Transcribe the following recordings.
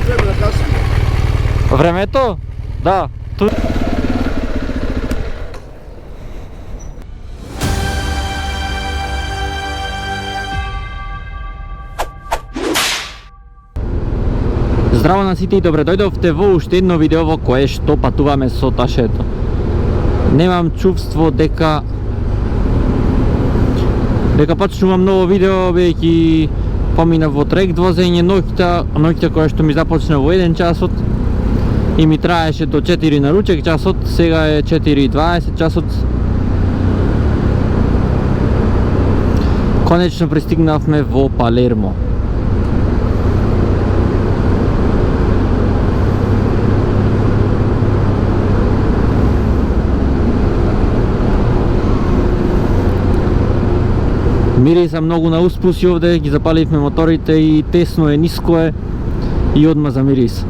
vremena kasnije. Времето? Да. Тут... Здраво на сите и добре дојдовте во уште едно видео во кое што патуваме со ташето. Немам чувство дека почнувам ново видео, бидејќи поминав во трект возење ноќта која што ми започна во 1 часот и ми траеше до 4 на ручек часот, сега е 4:20 часот. Конечно пристигнавме во Палермо. Мириса многу на успуси овде, ги запаливме моторите и тесно е, ниско е и одма за мирис.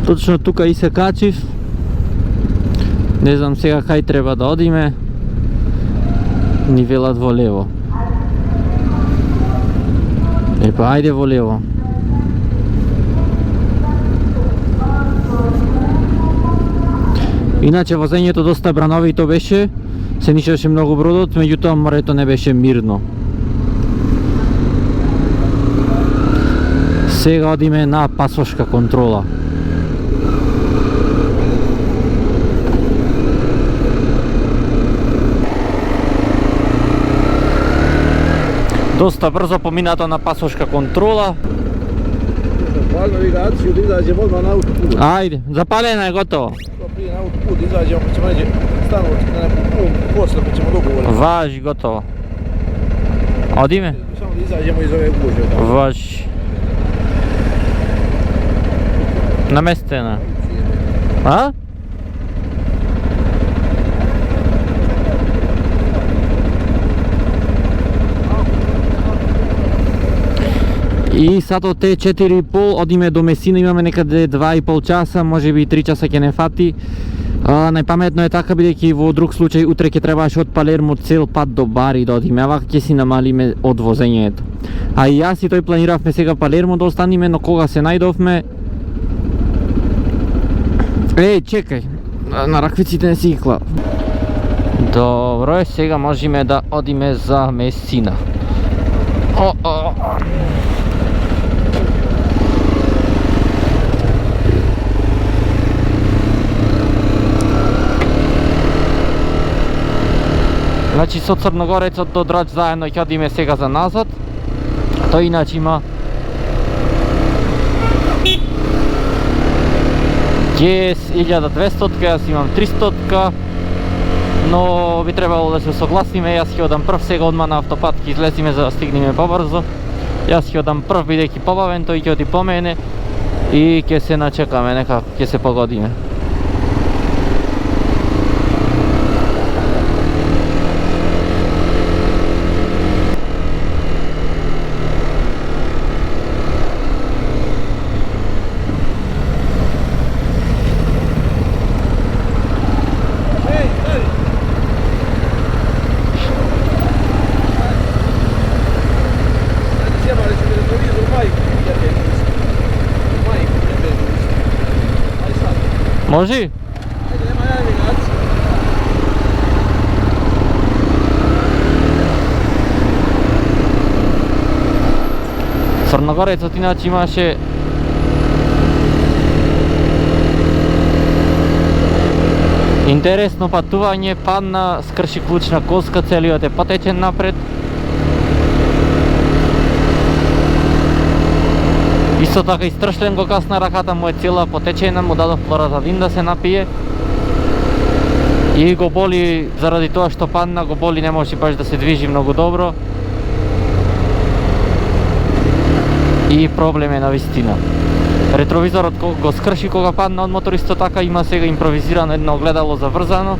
Точно тука и се качив. Не знам сега кај треба да одиме. Ни велат во лево. Епа, ајде во лево. Иначе возењето доста брановито беше, се нишеше многу бродот, меѓутоа морето не беше мирно. Сега одиме на пасошка контрола. Доста брзо поминато на пасошка контрола. Запали навигацiju da izađemo odmah na autoput. Ајде, запалена е, готово. Prije na autoput izađemo pa ćemo neđe stanovati na neku pun posle pa ćemo dogovoriti. Важи, готово. Одиме? Samo da izađemo iz ove gužve. Важи. Наместена. А? И сад од те 4,5 одиме до Месина, имаме некаде 2,5 часа, може би 3 часа ќе не фати. Најпаметно е така, бидејќи во друг случај утре ќе требаше од Палермо цел пат до Бари да одиме, а вака ќе си намалиме од возењето. А и јас и тој планиравме сега Палермо да останиме, но кога се најдовме... чекај, на раквиците не си ги клав. Добро е, сега можеме да одиме за Месина. Значи со Црногорецот до Драч заедно ќе одиме сега за назад. Тој иначе има ГС 1200, јас имам 300, но би требало да се согласиме. Јас ќе одам прв сега одма на автопат, ќе излезиме за да стигнеме побрзо. Јас ќе одам прв бидејќи побавен, тој ќе оди по мене и ќе се начекаме, некако ќе се погодиме. Може? Ajde, nema navigacije. Црногорецот иначе имаше интересно патување, падна, скрши клучна коска, целиот е потечен напред. Исто така и страшлен го касна раката, му е цела потечена, му дадов лоразадин да се напие. И го боли заради тоа што падна, го боли, не може баш да се движи многу добро. И проблем е на вистина. Ретровизорот го скрши кога падна од мотор, исто така има сега импровизирано едно огледало заврзано.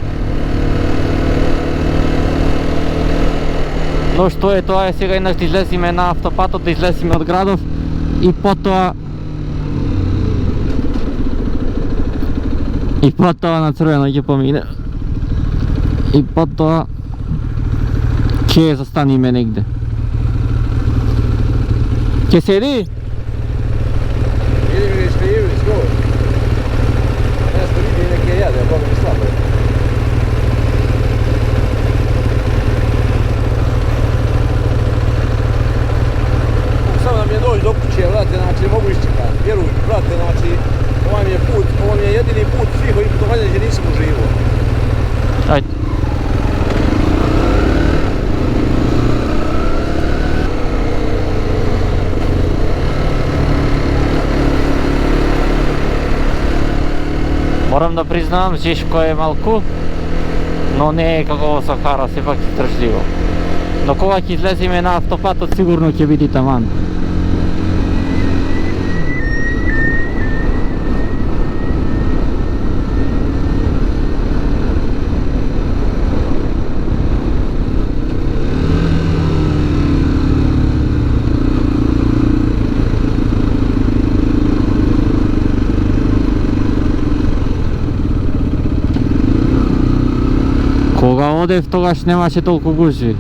Но што е тоа е сега еднаш да излезиме на автопатот, да излезиме од градов и потоа на црвено ќе помине. I potom ќе застаниме негде. Ќе седи? Idem vi skriva i skål. Nästa video är neka jade, jag bara vill slappa. Samo nam je doći do kuće, vrate, znači mogu iščekati. Vjeruj, vrate, znači ovo mi je jedini put svih ovih putovanja gdje nisam uživo. Ajde. Moram da priznam, Žiško je malko, но не е како со кара, сепак издржливо. Но кога ќе излеземе на автопатот, сигурно ќе биде таман. Кога одев, тогаш немаше толку гужви.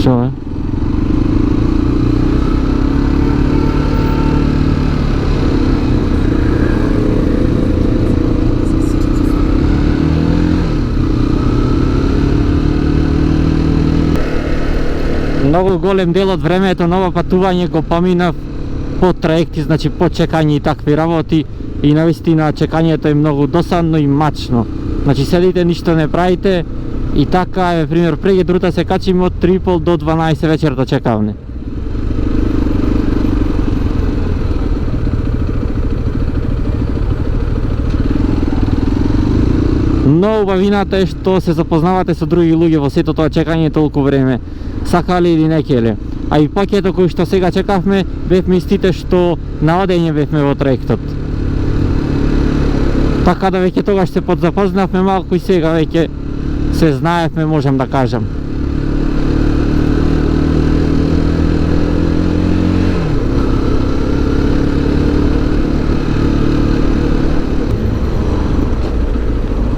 Шо е? Многу голем дел од времето на ова патување го поминав по траекти, значи по чекање и такви работи, и навистина чекањето е многу досадно и мачно. Значи седите, ништо не правите и така, пример, преги друта се качиме од 3:30 до 12 вечер да чекавне. Но убавината е што се запознавате со други луѓе во сето тоа чекање толку време, сакале или не келе. А и пакето кој што сега чекавме, бевме истите што на одење бевме во траектот. Така да веќе тогаш се подзапознавме малку и сега веќе се знаевме, можам да кажам.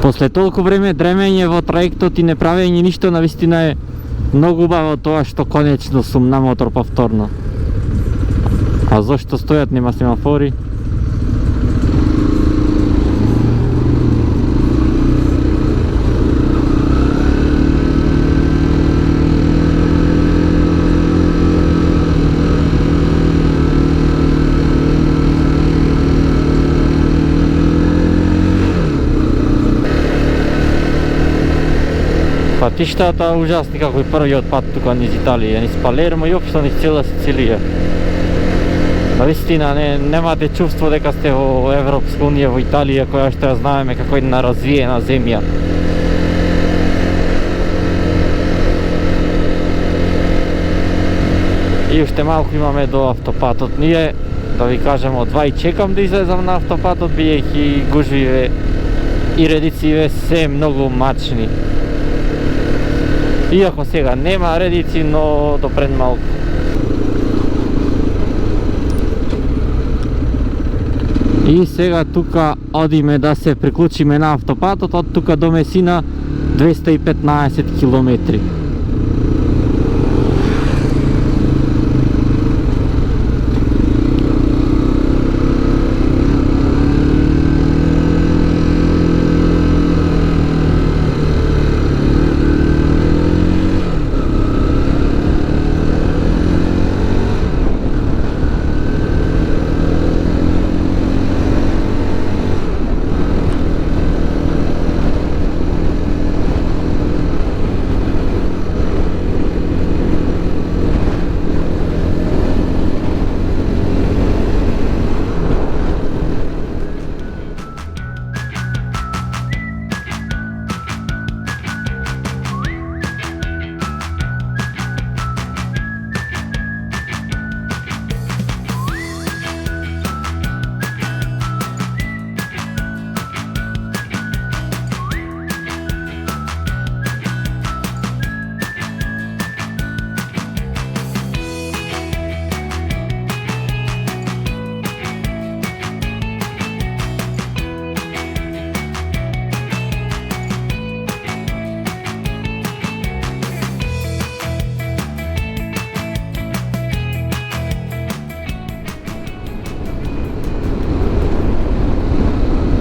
После толку време дремење во траектот и не правење ништо, навистина е многу убаво тоа што конечно сум на мотор повторно. А зошто стојат, нема семафори? Патиштата ужасни, како и првиот пат тука низ Италија, низ Палермо и општо низ цела Сицилија. Навистина немате чувство дека сте во Европска унија, во Италија, која што ја знаеме како една развиена земја. И уште малку имаме до автопатот. Ние, да ви кажем, од 2 и чекам да излезам на автопатот, биејќи гужвиве и редициве се многу мачни. Иако сега нема редици, но допред малку. И сега тука одиме да се приклучиме на автопатот, од тука до Месина 215 километри.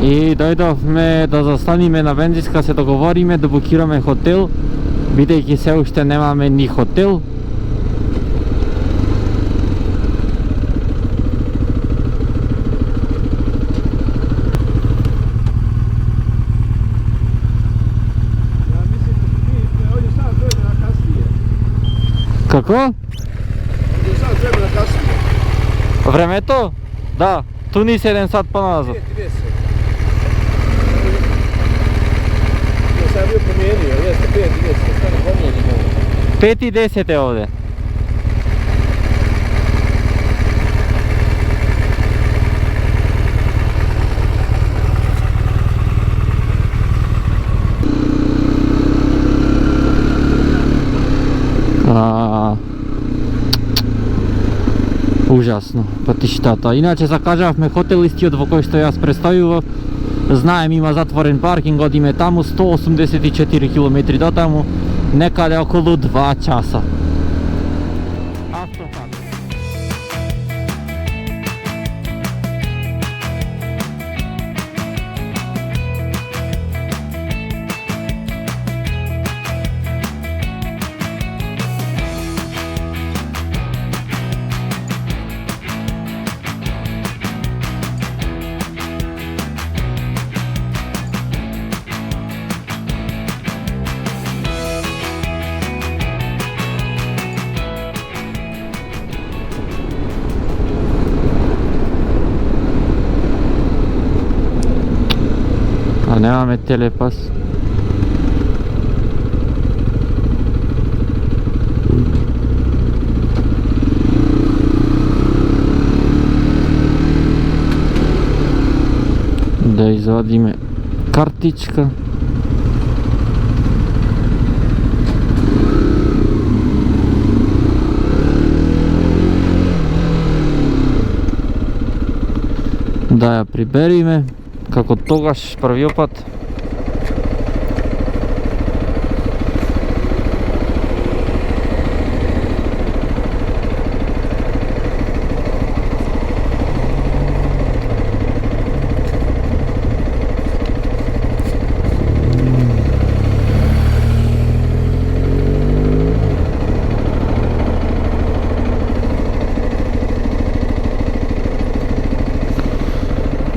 И дојдовме да застаниме на бензинска, се договориме да букираме хотел, бидејќи се уште немаме ни хотел. Како? Sad vremena kasnije. Времето? Да, ту ни 7 сат поназад. 5:10. Ja sam bio promijenio, jeste 5:10, stane promijenim ovo. 5:10 е овде. Ужасно, патиштата. Иначе закажавме хотел истиот во кој што јас представував. Знаем, има затворен паркинг, одиме таму 184 км до таму, некаде околу 2 часа. Автофак. А немаме телепас. Да извадиме картичка. Да ја прибериме како тогаш првиот пат.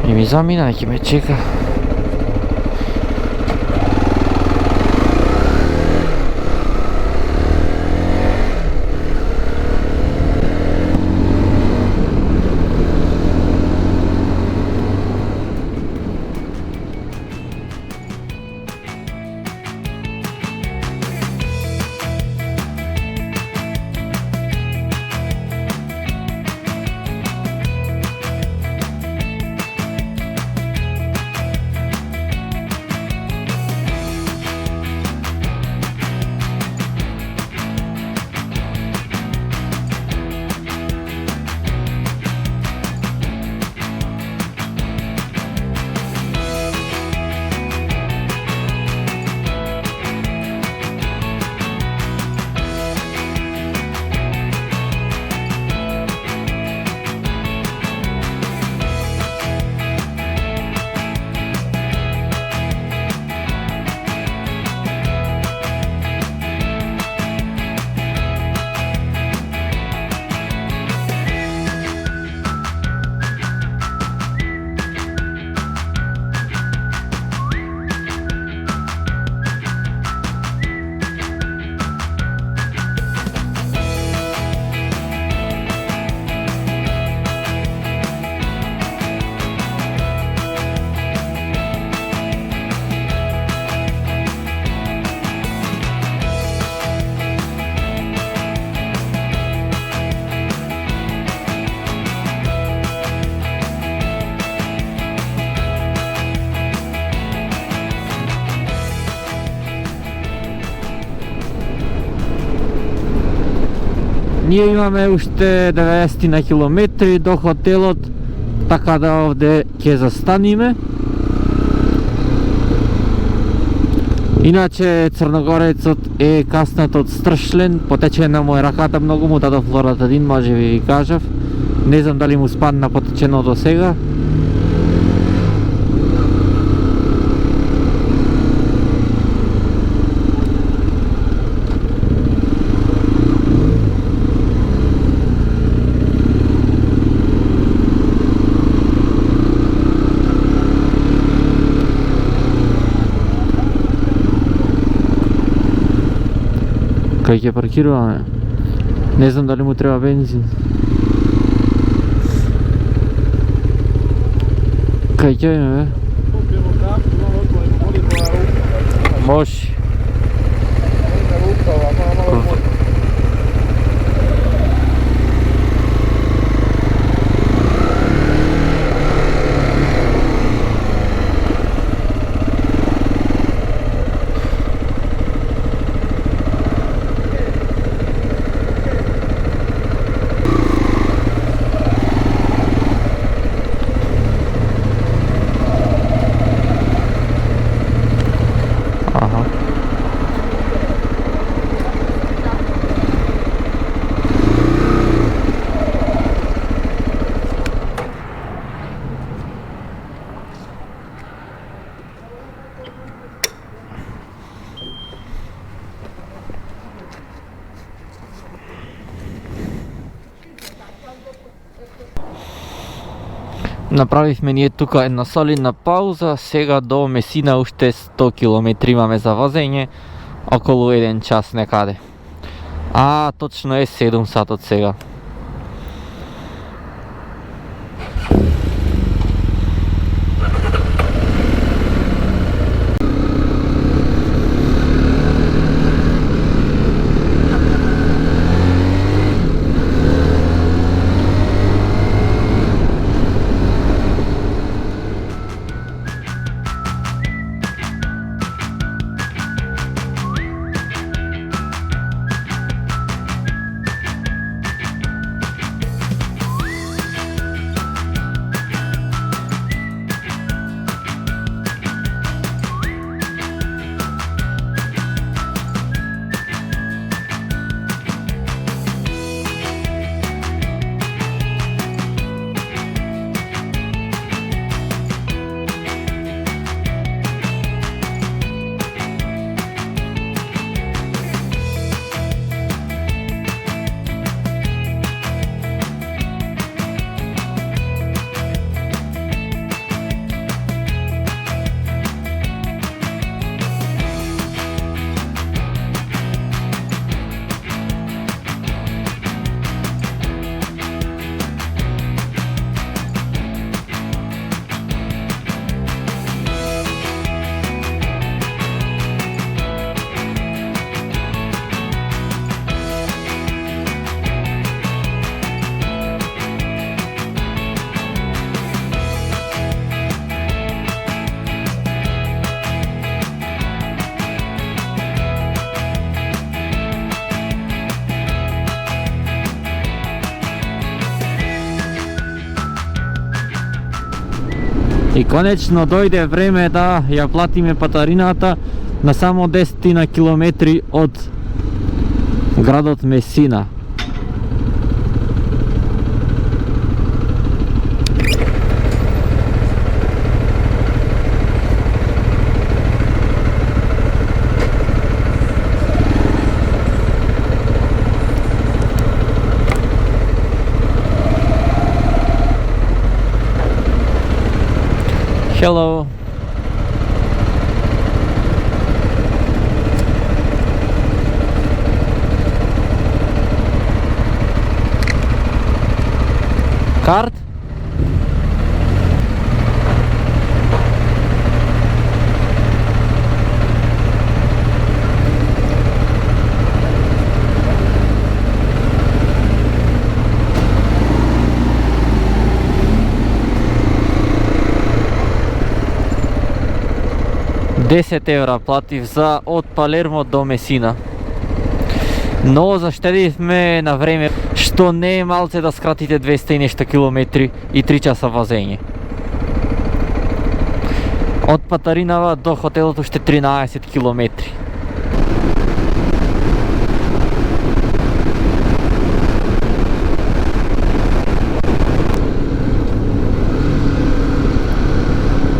И ми замина, ќе ме чека. Ние имаме уште 90 на километри до хотелот, така да овде ќе застаниме. Иначе Црногорецот е каснат од Стршлен, потечена му е раката, многу му дадов лоратадин, може би ви кажав. Не знам дали му спадна потечено до сега. Кај ќе паркируваме? Не знам дали му треба бензин. Кај ќе име, бе? Popijemo kafu, malo otvorimo, molimo na ruku. Може. Na rukava, malo vode. Аха. Направивме ние тука една солидна пауза, сега до Месина уште 100 км имаме за возење, околу 1 час некаде. А точно е 7 сат од сега. И конечно дојде време да ја платиме патарината на само 10 на километри од градот Месина. Hello. Card? €10 платив за од Палермо до Месина. Но заштедивме на време, што не е малце да скратите 200 и нешто километри и 3 часа возење. Од Патаринава до хотелот уште 13 километри.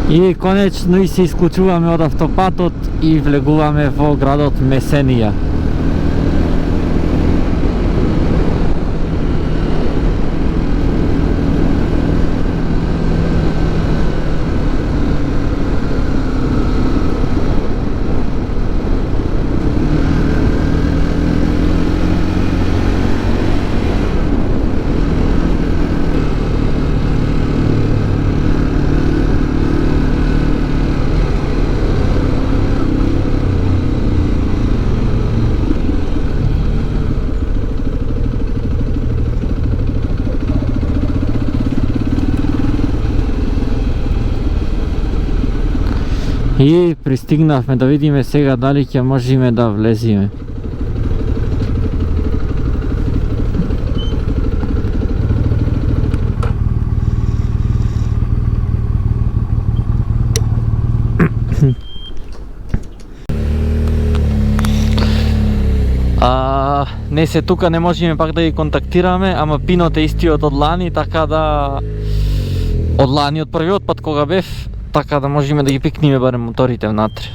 И конечно и се исклучуваме од автопатот и влегуваме во градот Месенија. И пристигнавме да видиме сега дали ќе можеме да влезиме. Не се тука не можеме пак да ги контактираме, ама пинот е истиот од лани, така да од лани од првиот пат кога бев, така да можеме да ги пикниме барем моторите внатре.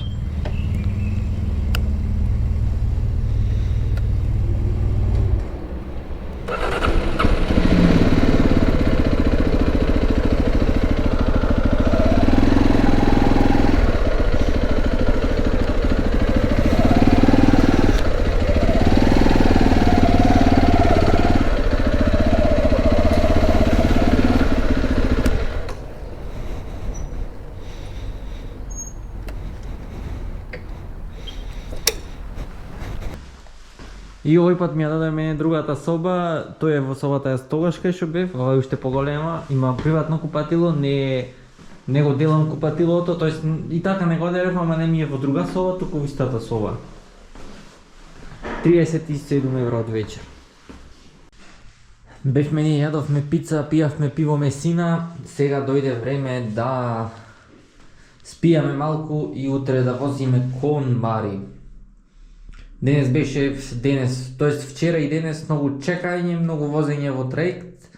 И овој пат ми ја даде мене другата соба, тој е во собата јас тогаш кај што бев, ова е уште поголема, има приватно купатило, не го делам купатилото, тоест и така не го делев, ама не ми е во друга соба, туку во истата соба. 37 евро од вечер. Бевме ние, јадовме пица, пијавме пиво Месина, сега дојде време да спијаме малку и утре да возиме кон Мари. Денес беше, тоест вчера и денес многу чекање, многу возење во трајект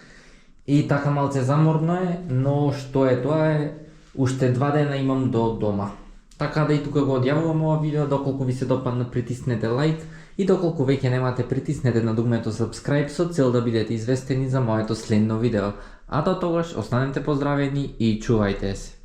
и така малце заморно е, но што е тоа е, уште 2 дена имам до дома. Така да и тука го одјавувам ова видео, доколку ви се допадна притиснете лайк и доколку веќе немате притиснете на дугмето subscribe со цел да бидете известени за моето следно видео. А до тогаш останете поздравени и чувајте се.